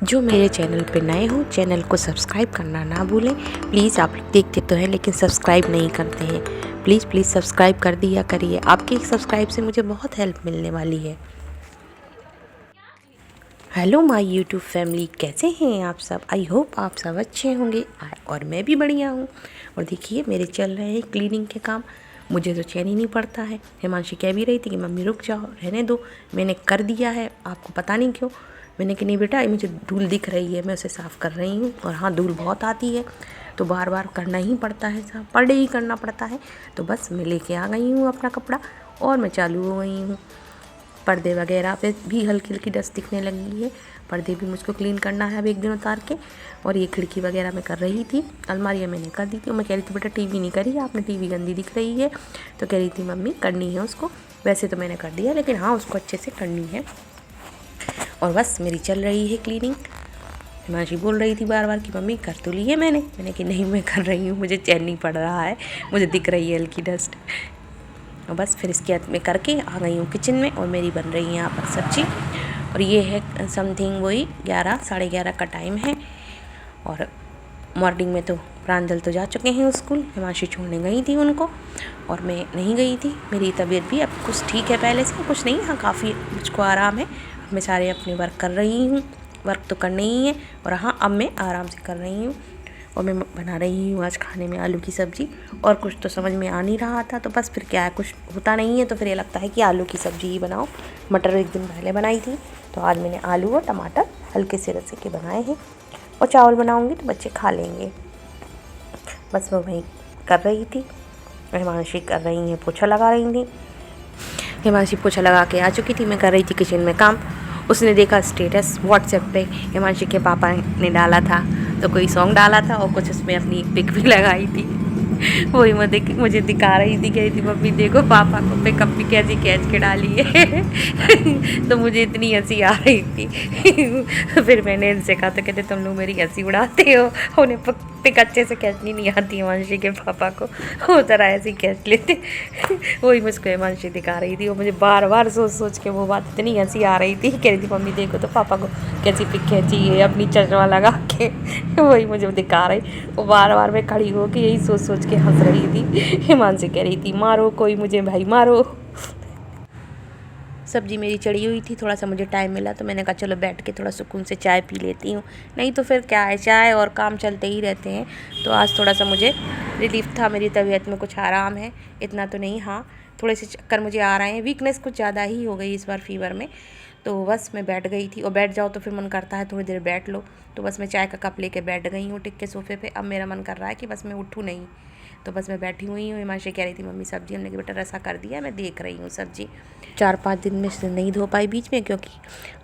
जो मेरे चैनल पे नए हो चैनल को सब्सक्राइब करना ना भूलें। प्लीज़ आप लोग देखते तो हैं लेकिन सब्सक्राइब नहीं करते हैं। प्लीज़ प्लीज़ सब्सक्राइब कर दिया करिए, आपके एक सब्सक्राइब से मुझे बहुत हेल्प मिलने वाली है। हेलो माय यूट्यूब फैमिली, कैसे हैं आप सब? आई होप आप सब अच्छे होंगे और मैं भी बढ़िया हूँ। और देखिए मेरे चल रहे हैं क्लीनिंग के काम। मुझे तो चैन ही नहीं पड़ता है। हिमांशी कह भी रही थी कि मम्मी रुक जाओ, रहने दो। मैंने कर दिया है, आपको पता नहीं क्यों। मैंने कि नहीं बेटा, ये मुझे धूल दिख रही है, मैं उसे साफ़ कर रही हूँ। और हाँ, धूल बहुत आती है तो बार बार करना ही पड़ता है, साफ पर डे ही करना पड़ता है। तो बस मैं लेके आ गई हूँ अपना कपड़ा और मैं चालू हो गई हूँ। पर्दे वगैरह पे भी हल्की हल्की डस्ट दिखने लगी है। पर्दे भी मुझको क्लीन करना है अब एक दिन उतार के। और ये खिड़की वगैरह मैं कर रही थी, अलमारियाँ मैंने कर दी थी। और मैं कह रही थी बेटा टीवी नहीं करी आपने, टीवी गंदी दिख रही है। तो कह रही थी मम्मी करनी है उसको। वैसे तो मैंने कर दिया लेकिन हाँ, उसको अच्छे से करनी है। और बस मेरी चल रही है क्लीनिंग। हिमांशी बोल रही थी बार बार कि मम्मी कर तो ली है मैंने कि नहीं मैं कर रही हूँ, मुझे चैन नहीं पड़ रहा है, मुझे दिख रही है हल्की डस्ट। और बस फिर इसके बाद में करके आ गई हूँ किचन में और मेरी बन रही है यहाँ पर सब्जी। और ये है समथिंग वही 11 साढ़े 11 का टाइम है। और मॉर्निंग में तो प्रांजल तो जा चुके हैं स्कूल, हिमांशी छोड़ने गई थी उनको और मैं नहीं गई थी। मेरी तबीयत भी अब कुछ ठीक है, पहले से कुछ नहीं, हाँ काफ़ी मुझको आराम है। मैं सारे अपने वर्क कर रही हूँ, वर्क तो करने ही है। और हाँ, अब मैं आराम से कर रही हूँ। और मैं बना रही हूँ आज खाने में आलू की सब्ज़ी। और कुछ तो समझ में आ नहीं रहा था तो बस फिर क्या है, कुछ होता नहीं है तो फिर ये लगता है कि आलू की सब्ज़ी ही बनाओ। मटर एक दिन पहले बनाई थी तो आज मैंने आलू और टमाटर हल्के से रसे के बनाए हैं। और चावल बनाऊँगी तो बच्चे खा लेंगे। बस वो वही कर रही थी। हिमांशी कर रही हैं, पोछा लगा रही थी। हिमांशी पोछा लगा के आ चुकी थी, मैं कर रही थी किचन में काम। उसने देखा स्टेटस व्हाट्सएप पे हिमांशी के पापा ने डाला था, तो कोई सॉन्ग डाला था और कुछ उसमें अपनी पिक भी लगाई थी। वही मुझे दिखा रही थी, कह रही थी मम्मी देखो पापा को पिकअप भी कैसी खींच के डाली है। तो मुझे इतनी हंसी आ रही थी। फिर मैंने इनसे कहा तो कहते तुम लोग मेरी हंसी उड़ाते हो, उन्हें पिक अच्छे से खींचनी नहीं आती हिमांशी के पापा को, वो तरह ऐसे ही खींच लेते। वही मुझको हिमांशी दिखा रही थी और मुझे बार बार सोच सोच के वो बात इतनी हंसी आ रही थी। कह रही थी मम्मी देखो तो पापा को कैसी पिक खींची है अपनी चश्मा लगा के। वही मुझे दिखा रही, वो बार बार मैं खड़ी हो के यही सोच सोच के हंस रही थी। हिमांशी कह रही थी मारो कोई मुझे भाई मारो। सब्जी मेरी चढ़ी हुई थी, थोड़ा सा मुझे टाइम मिला तो मैंने कहा चलो बैठ के थोड़ा सुकून से चाय पी लेती हूँ, नहीं तो फिर क्या है, चाय और काम चलते ही रहते हैं। तो आज थोड़ा सा मुझे रिलीफ था, मेरी तबीयत में कुछ आराम है, इतना तो नहीं, हाँ थोड़े से चक्कर मुझे आ रहे हैं, वीकनेस कुछ ज़्यादा ही हो गई इस बार फीवर में। तो बस मैं बैठ गई थी और बैठ जाओ तो फिर मन करता है थोड़ी देर बैठ लो। तो बस मैं चाय का कप लेके बैठ गई हूँ टिक के सोफ़े पे। अब मेरा मन कर रहा है कि बस मैं उठूँ नहीं, तो बस मैं बैठी हुई हूँ। हिमांशी कह रही थी मम्मी सब्जी, हमने कि बेटा रसा कर दिया, मैं देख रही हूँ सब्जी। 4-5 दिन में से नहीं धो पाई बीच में, क्योंकि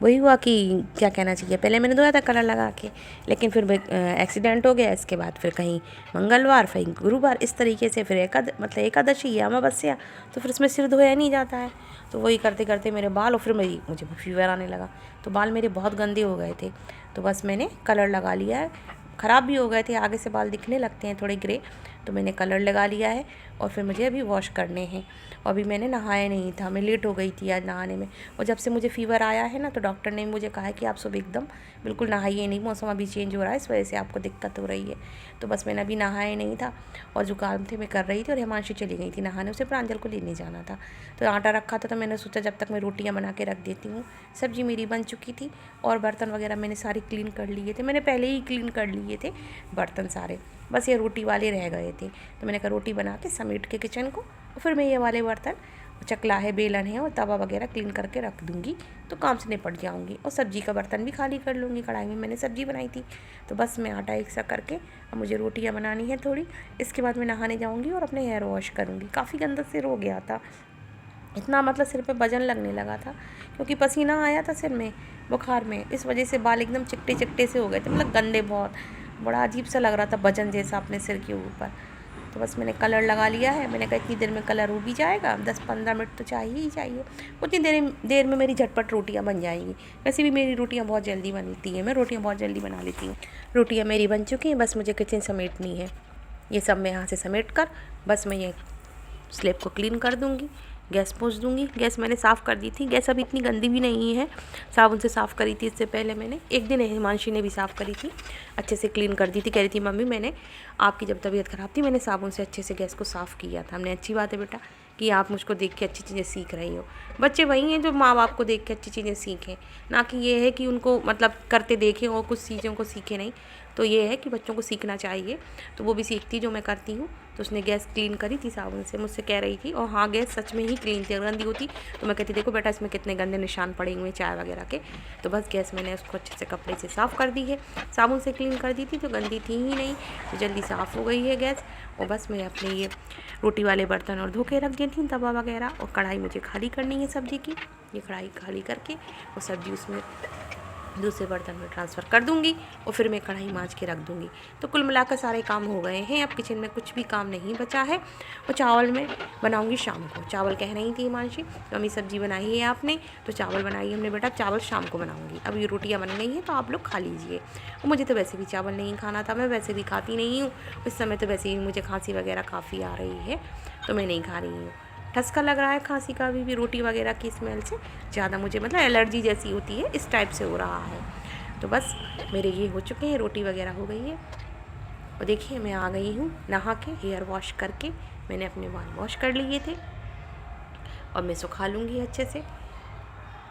वही हुआ कि क्या कहना चाहिए, पहले मैंने धोया था कलर लगा के, लेकिन फिर एक्सीडेंट हो गया। इसके बाद फिर कहीं मंगलवार फिर गुरुवार, इस तरीके से फिर एकादशी या अमावस्या, तो फिर उसमें सिर धोया नहीं जाता है। तो वही करते करते मेरे बाल, और फिर मुझे फीवर आने लगा, तो बाल मेरे बहुत गंदे हो गए थे। तो बस मैंने कलर लगा लिया है, ख़राब भी हो गए थे, आगे से बाल दिखने लगते हैं थोड़े ग्रे, तो मैंने कलर लगा लिया है। और फिर मुझे अभी वॉश करने हैं। और अभी मैंने नहाया नहीं था, मैं लेट हो गई थी आज नहाने में। और जब से मुझे फ़ीवर आया है ना, तो डॉक्टर ने मुझे कहा है कि आप सुबह एकदम बिल्कुल नहाइए नहीं, मौसम अभी चेंज हो रहा है, इस वजह से आपको दिक्कत हो रही है। तो बस मैंने अभी नहाया नहीं था और जुकाम थे मैं कर रही थी। और हिमांशी चली गई थी नहाने, उसे प्रांजल को लेने जाना था। तो आटा रखा था तो मैंने सोचा जब तक मैं रोटियाँ बना के रख देती हूँ। सब्जी मेरी बन चुकी थी और बर्तन वगैरह मैंने सारे क्लीन कर लिए थे, मैंने पहले ही क्लीन कर लिए थे बर्तन सारे, बस ये रोटी वाले रह गए थे। तो मैंने कहा रोटी बना के समेट के किचन को, और फिर मैं ये वाले बर्तन, चकला है, बेलन है और तवा वगैरह क्लीन करके रख दूँगी, तो काम से निपट जाऊँगी। और सब्जी का बर्तन भी खाली कर लूँगी, कढ़ाई में मैंने सब्जी बनाई थी। तो बस मैं आटा एक सा करके, अब मुझे रोटियाँ बनानी है थोड़ी, इसके बाद मैं नहाने जाऊँगी और अपने हेयर वॉश करूँगी। काफ़ी गंदा सिर हो गया था, इतना मतलब सिर पे वजन लगने लगा था, क्योंकि पसीना आया था सिर में बुखार में, इस वजह से बाल एकदम चिट्टे चिट्टे से हो गए थे, मतलब गंदे बहुत, बड़ा अजीब सा लग रहा था वजन जैसा अपने सिर के ऊपर। तो बस मैंने कलर लगा लिया है, मैंने कहा इतनी देर में कलर हो भी जाएगा, 10-15 मिनट तो चाहिए ही चाहिए, उतनी देर में मेरी झटपट रोटियां बन जाएंगी। वैसे भी मेरी रोटियां बहुत जल्दी बनती हैं, मैं रोटियां बहुत जल्दी बना लेती हूँ। रोटियां मेरी बन चुकी हैं, बस मुझे किचन समेटनी है। ये सब मैं यहाँ से समेट कर बस मैं ये स्लेब को क्लीन कर दूँगी, गैस पोंछ दूँगी। गैस मैंने साफ़ कर दी थी, गैस अभी इतनी गंदी भी नहीं है, साबुन से साफ़ करी थी इससे पहले मैंने। एक दिन हिमांशी ने भी साफ़ करी थी, अच्छे से क्लीन कर दी थी। कह रही थी मम्मी मैंने आपकी जब तबीयत ख़राब थी मैंने साबुन से अच्छे से गैस को साफ़ किया था। हमने अच्छी बात है बेटा कि आप मुझको देख के अच्छी चीज़ें सीख रही हो। बच्चे वही हैं जो माँ बाप को देख के अच्छी चीज़ें सीखें, ना कि ये है कि उनको मतलब करते देखें और कुछ चीज़ों को सीखें नहीं। तो ये है कि बच्चों को सीखना चाहिए, तो वो भी सीखती जो मैं करती हूँ। तो उसने गैस क्लीन करी थी साबुन से, मुझसे कह रही थी। और हाँ, गैस सच में ही क्लीन थी। गंदी होती तो मैं कहती देखो बेटा इसमें कितने गंदे निशान पड़े हुए हैं चाय वगैरह के। तो बस गैस मैंने उसको अच्छे से कपड़े से साफ़ कर दी है, साबुन से क्लीन कर दी थी तो गंदी थी ही नहीं, तो जल्दी साफ़ हो गई है गैस। और बस मैं अपने ये रोटी वाले बर्तन और धो के रख दी थी, तवा वगैरह। और कढ़ाई मुझे खाली करनी है सब्ज़ी की। ये कढ़ाई खाली करके और सब्ज़ी उसमें दूसरे बर्तन में ट्रांसफ़र कर दूंगी और फिर मैं कढ़ाई मांज के रख दूंगी। तो कुल मिलाकर सारे काम हो गए हैं, अब किचन में कुछ भी काम नहीं बचा है। और चावल मैं बनाऊंगी शाम को। चावल कह रही थी हिमांशी मम्मी सब्ज़ी बनाई है आपने, तो चावल बनाई हमने बेटा, चावल शाम को बनाऊंगी। अब ये रोटियां बन गई हैं तो आप लोग खा लीजिए। और मुझे तो वैसे भी चावल नहीं खाना था, मैं वैसे भी खाती नहीं हूँ। इस समय तो वैसे ही मुझे खांसी वगैरह काफ़ी आ रही है, तो मैं नहीं खा रही हूँ। ठसका लग रहा है खांसी का भी रोटी वगैरह की स्मेल से ज़्यादा, मुझे मतलब एलर्जी जैसी होती है, इस टाइप से हो रहा है। तो बस मेरे ये हो चुके हैं, रोटी वगैरह हो गई है। और देखिए मैं आ गई हूँ नहा के, हेयर वॉश करके मैंने अपने बाल वॉश कर लिए थे और मैं सुखा लूँगी अच्छे से।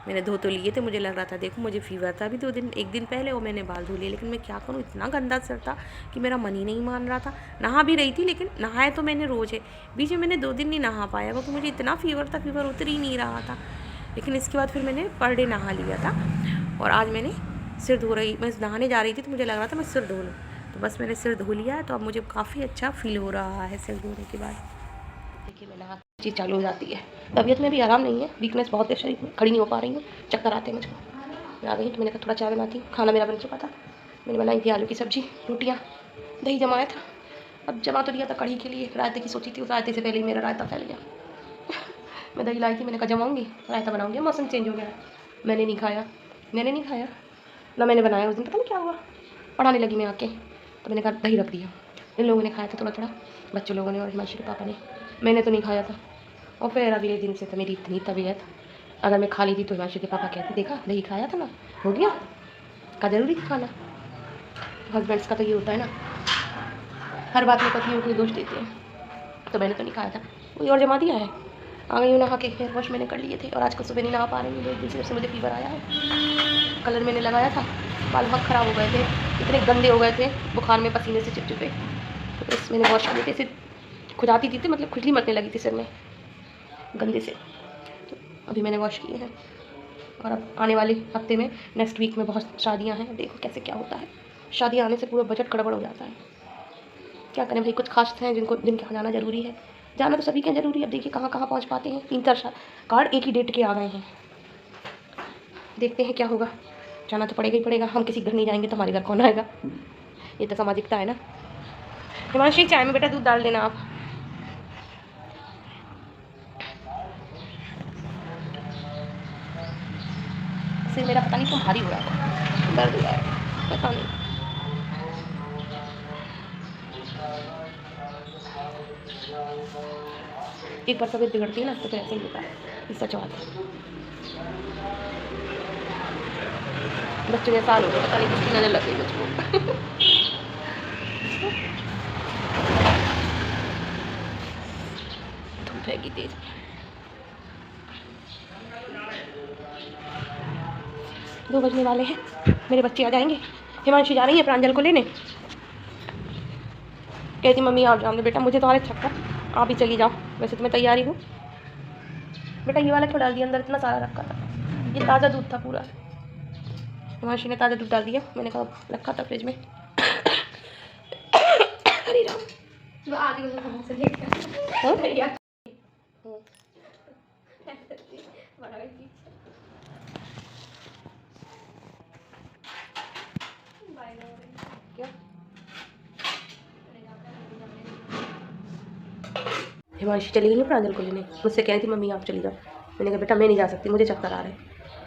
मैंने धो तो लिए थे, मुझे लग रहा था देखो मुझे फीवर था अभी एक दिन पहले, और मैंने बाल धो लिए। लेकिन मैं क्या करूँ, इतना गंदा सर था कि मेरा मन ही नहीं मान रहा था। नहा भी रही थी लेकिन नहाए तो मैंने रोज़ है, बीच में मैंने 2 दिन नहीं नहा पाया क्योंकि मुझे इतना फीवर था, फीवर उतर ही नहीं रहा था। लेकिन इसके बाद फिर मैंने पर डे नहा लिया था। और आज मैंने सिर धो रही, मैं नहाने जा रही थी तो मुझे लग रहा था मैं सिर धो लूँ, तो बस मैंने सिर धो लिया है। तो अब मुझे काफ़ी अच्छा फील हो रहा है सिर धोने के बाद। देखिए मैं नहा चीज़ चालू हो जाती है। तबीयत में भी आराम नहीं है, वीकनेस बहुत है शरीर में, खड़ी नहीं हो पा रही हूँ, चक्कर आते हैं मुझको। मैं आ गई तो मैंने कहा थोड़ा चाय बनाती हूँ। खाना मेरा बन चुका था, मैंने बनाई थी आलू की सब्ज़ी, रोटियाँ, दही जमाया था। अब जमा तो दिया था कढ़ी के लिए, रायते की सोची थी, उस रायते से पहले ही मेरा रायता फैल गया। मैं दही लाई थी, मैंने कहा जमाऊँगी रायता बनाऊँगी। मौसम चेंज हो गया, मैंने नहीं खाया ना मैंने बनाया। उस दिन पता नहीं क्या हुआ, पढ़ाने लगी मैं आके, तो मैंने कहा दही रख दिया। इन लोगों ने खाया था थोड़ा थोड़ा, बच्चों लोगों ने और हिमांशी के पापा ने, मैंने तो नहीं खाया था। और फिर अगले दिन से तो मेरी इतनी तबीयत, अगर मैं खा ली थी तो हिमांशी के पापा कहते देखा दही खाया था ना, हो गया, का ज़रूरी थी खाना। हस्बैंड्स का तो ये होता है ना, हर बात में पत्नियों को दोष देते हैं। तो मैंने तो नहीं खाया था, कोई और जमा दिया है। आ गई हूँ नहा के, हेयर वॉश मैंने कर लिए थे और आज कल सुबह नहीं नहा पा रही हूँ, 2 दिन से जब से मुझे फीवर आया है। कलर मैंने लगाया था, बाल बहुत ख़राब हो गए थे, इतने गंदे हो गए थे बुखार में, पसीने से चिपचिपे। तो बस मैंने वॉश किए थे, सिर खुजाती थी, मतलब खुजली मरने लगी थी सिर में गंदे से। तो अभी मैंने वॉश किए हैं। और अब आने वाले हफ्ते में, नेक्स्ट वीक में बहुत शादियां हैं, देखो कैसे क्या होता है। शादियां आने से पूरा बजट गड़बड़ हो जाता है। क्या करें भाई, कुछ खास हैं जिनके यहाँ जाना ज़रूरी है, जाना तो सभी के ज़रूरी है। अब देखिए कहाँ पहुँच पाते हैं, 3-4 कार्ड एक ही डेट के आ गए हैं। देखते हैं क्या होगा, जाना तो पड़ेगा ही पड़ेगा। हम किसी घर नहीं जाएंगे तो हमारे घर कौन आएगा, ये तो सामाजिकता है ना। हिमांशी चाय में बेटा दूध डाल देना आप। सिर मेरा पता नहीं क्यों भारी हो रहा है, दर्द हो रहा है, पता नहीं। एक बार तबीयत बिगड़ती है ना तो फिर ऐसे ही होता है, इस सच बात है। बच्चों के साल हो गए, पता नहीं किसकी नज़र लग गई मुझको। धूप हैगी तेज, दो बजने वाले हैं, मेरे बच्चे आ जाएंगे। हिमांशी जा रही है प्रांजल को लेने, कहती मम्मी आप जाओ। बेटा मुझे तो आ रहा है चक्कर, आप ही चली जाओ, वैसे तो मैं तैयारी हूँ। बेटा ये वाला क्यों डाल दिया अंदर, इतना सारा रखा था, ये ताज़ा दूध था पूरा। हिमांशी ने ताज़ा दूध डाल दिया, मैंने कहा रखा था फ्रिज में। हरी राम, हिमांशी चली गई है प्रांजल को लेने, मुझसे कह रही थी मम्मी आप चली जाओ। मैंने कहा बेटा मैं नहीं जा सकती, मुझे चक्कर आ रहे हैं।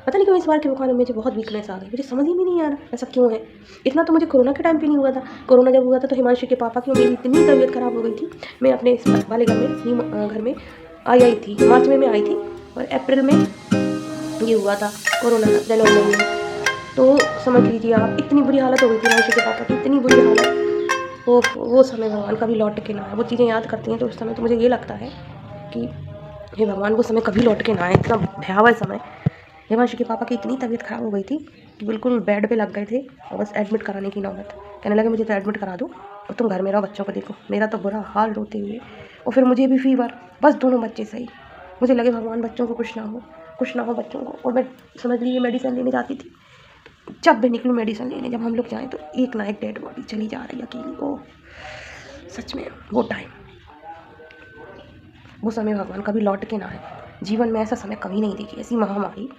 पता नहीं क्यों इस बार के बुखार में मुझे बहुत वीकनेस आ गई, मुझे समझ ही में नहीं आ रहा ऐसा क्यों है। इतना तो मुझे कोरोना के टाइम पे नहीं हुआ था। कोरोना जब हुआ था तो हिमांशी के पापा की और मेरी इतनी तबीयत ख़राब हो गई थी। मैं अपने इस वाले घर में, न्यू घर में आई थी, मार्च में मैं आई थी और अप्रैल में ये हुआ था कोरोना जनवरी में। तो समझ लीजिए आप, इतनी बुरी हालत हो गई थी हिमांशु के पापा की, इतनी बुरी हालत। वो समय भगवान कभी लौट के ना आए। वो चीज़ें याद करती हैं तो उस समय तो मुझे ये लगता है कि हे भगवान वो समय कभी लौट के ना आए, इतना भयावह समय। हिमांशु के पापा की इतनी तबीयत ख़राब हो गई थी कि बिल्कुल बेड पे लग गए थे और बस एडमिट कराने की नौबत। कहने लगे मुझे तो एडमिट करा दो और तुम घर में रहो, बच्चों को देखो। मेरा तो बुरा हाल रोते हुए, और फिर मुझे भी फीवर, बस दोनों बच्चे सही। मुझे लगे भगवान बच्चों को कुछ ना हो बच्चों को। और मैं समझ लीजिए मेडिसिन लेने जाती थी, जब भी निकलूँ मेडिसिन लेने, जब हम लोग जाएँ तो एक ना एक डेड बॉडी चली जा रही है अकेली। ओह सच में वो टाइम, वो समय भगवान कभी लौट के ना आए। जीवन में ऐसा समय कभी नहीं देखी, ऐसी महामारी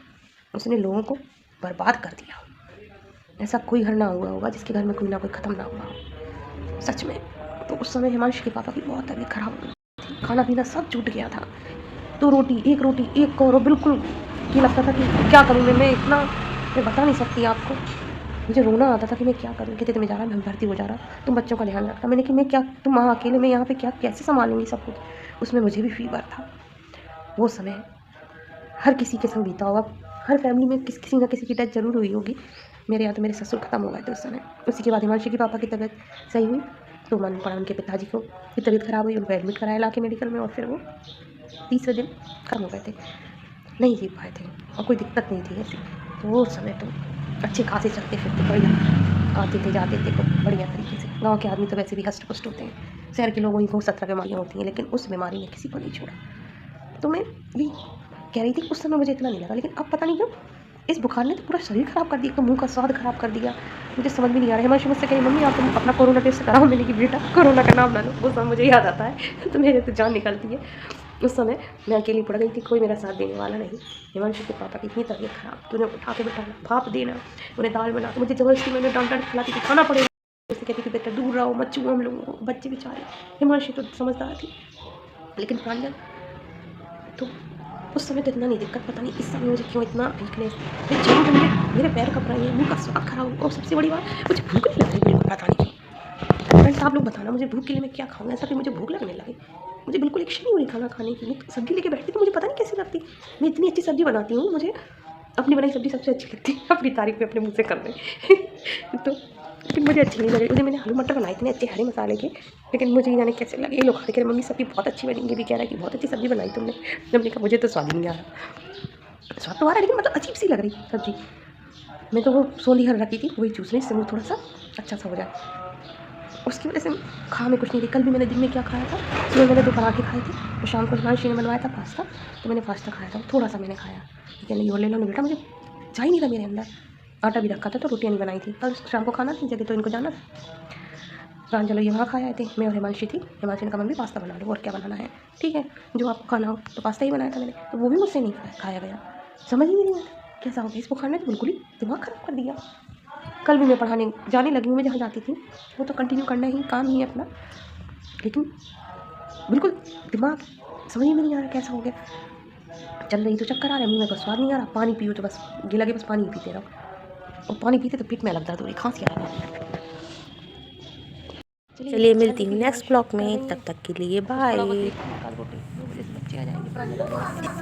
उसने लोगों को बर्बाद कर दिया। ऐसा कोई घर ना हुआ होगा जिसके घर में कोई ना कोई ख़त्म ना हुआ हो, सच में। तो उस समय हिमांशु के पापा की बहुत तबीयत खराब हो गई थी, खाना पीना सब छूट गया था। 2 रोटी एक कौर, बिल्कुल ये लगता था कि क्या करूँ मैं इतना, मैं बता नहीं सकती आपको। मुझे रोना आता था कि मैं क्या करूँ। कहते तुम्हें जा रहा, मैं भर्ती हो जा रहा, तुम बच्चों का ध्यान रखना। मैंने कि मैं क्या, तुम वहाँ अकेले, मैं यहाँ पे क्या कैसे संभालूंगी सब कुछ। उसमें मुझे भी फीवर था। वो समय हर किसी के संग बीता होगा, हर फैमिली में किसी ना किसी की डेथ जरूर हुई होगी। मेरे यहाँ तो मेरे ससुर ख़त्म हो गए थे उस समय। उसी के बाद हिमांशु के पापा की तबीयत सही हुई तो मन पड़ा उनके पिताजी को की तबीयत ख़राब हुई, उनको एडमिट कराया ला के मेडिकल में, और फिर वो तीसरे दिन खत्म हो गए थे, नहीं जी पाए थे और कोई दिक्कत नहीं थी ऐसी। तो वो समय तो अच्छे खासे चलते फिरते बढ़िया, आते थे जाते थे खूब बढ़िया तरीके से। गाँव के आदमी तो वैसे भी हष्ट पुष्ट होते हैं, शहर के लोगों को 17 बीमारियाँ होती हैं, लेकिन उस बीमारी ने किसी को नहीं छोड़ा। तो मैं भी कह रही थी उस समय मुझे इतना नहीं लगा, लेकिन अब पता नहीं क्यों इस बुखार ने तो पूरा शरीर ख़राब कर दिया, तो मुँह का स्वाद ख़राब कर दिया। मुझे समझ में नहीं आ रहा है। हिमांशु मुझसे कही मम्मी आप अपना कोरोना टेस्ट कराओ। मैंने कि बेटा कोरोना का नाम ना लो, उस समय मुझे याद आता है तो मेरे तो जान निकलती है। उस समय मैं अकेली पड़ गई थी, कोई मेरा साथ देने वाला नहीं। हिमांशु के पापा की इतनी तबीयत ख़राब कि उन्हें उठा के बिठाना, भाप देना, उन्हें दाल बना के मुझे ज़बरदस्ती मैंने डांट खिलाती थी, खाना पड़ेगा। जैसे कहती थी बेटा दूर रहो, मत छुओ हम लोगों को, बच्चे बेचारे। हिमांशु तो समझदार थी, लेकिन प्रांजल तो उस समय तो इतना नहीं दिक्कत, पता नहीं इस समय मुझे क्यों इतना वीकनेस। मैं जाऊँ तो मेरे पैर कब रहे हैं, मुँह का स्वाद खराब हुआ, और सबसे बड़ी बात मुझे भूख नहीं लग रही बिल्कुल, पता नहीं क्यों। फ्रेंड्स आप लोग बताना मुझे भूख के लिए मैं क्या खाऊँ, ऐसा कि मुझे भूख लगने लगे। मुझे बिल्कुल इच्छा नहीं हो रही खाना खाने की। मैं सब्ज़ी लेके बैठती तो मुझे पता नहीं कैसी लगती। मैं इतनी अच्छी सब्ज़ी बनाती हूँ, मुझे अपनी बनाई सब्ज़ी सबसे अच्छी लगती है। अपनी तारीफ़ में अपने मुँह से कर रहे तो लेकिन मुझे अच्छी नहीं लग रही। उस दिन मैंने आलू मटर बनाए इतने अच्छे हरे मसाले के, लेकिन मुझे नहीं जाने कैसे लगे। ये लोग खा के कह रहे मम्मी सब्ज़ी बहुत अच्छी बनी। ये भी कह रहा है कि बहुत अच्छी सब्ज़ी बनाई तुमने। हमने कहा मुझे तो स्वाद ही नहीं आ रहा। स्वाद तो आ रहा है लेकिन मतलब अजीब सी लग रही सब्ज़ी। मैं तो वो सोंधी हर रखी थी, वही चूस रही जिससे मुँह थोड़ा सा अच्छा सा हो जाए। उसकी वजह से खा में कुछ नहीं रही। कल भी मैंने दिन में क्या खाया था, सुबह मैंने 2 पराठे खाए थे और शाम को हिमांशु ने बनवाया था पास्ता, तो मैंने पास्ता खाया था, थोड़ा सा मैंने खाया। कहने लगी और ले लो ना बेटा, मुझे जा ही नहीं रहा मेरे अंदर। आटा भी रखा था तो रोटियाँ नहीं बनाई थी, कल शाम को खाना थी जगह तो इनको जाना था। प्रांजल ये वहाँ खा आए थे, मैं और हिमांशी थी। हिमांशी ने कहा मम्मी पास्ता बना लो, और क्या बनाना है, ठीक है जो आपको खाना हो। तो पास्ता ही बनाया था मैंने, तो वो भी मुझसे नहीं खाया गया। समझ ही नहीं आता कैसा हो गया इस बुखार ने, तो बिल्कुल ही दिमाग ख़राब कर दिया। कल भी मैं पढ़ाने जाने लगी हूँ, मैं जहाँ जाती थी वो तो कंटिन्यू करना ही काम ही है अपना, लेकिन बिल्कुल दिमाग समझ में नहीं आ रहा कैसा हो गया। चल रही तो चक्कर आ रहा है, मुँह में बस स्वाद नहीं आ रहा। पानी पियो तो बस ये लगे बस पानी ही पीते रहो, और पानी पीते तो पेट में अलग दर्द हो रही, खांसी आ रही। चलिए मिलती हूँ नेक्स्ट ब्लॉग में, तब तक के लिए थोड़ा बहुत बाय। बच्चे आ जाएंगे।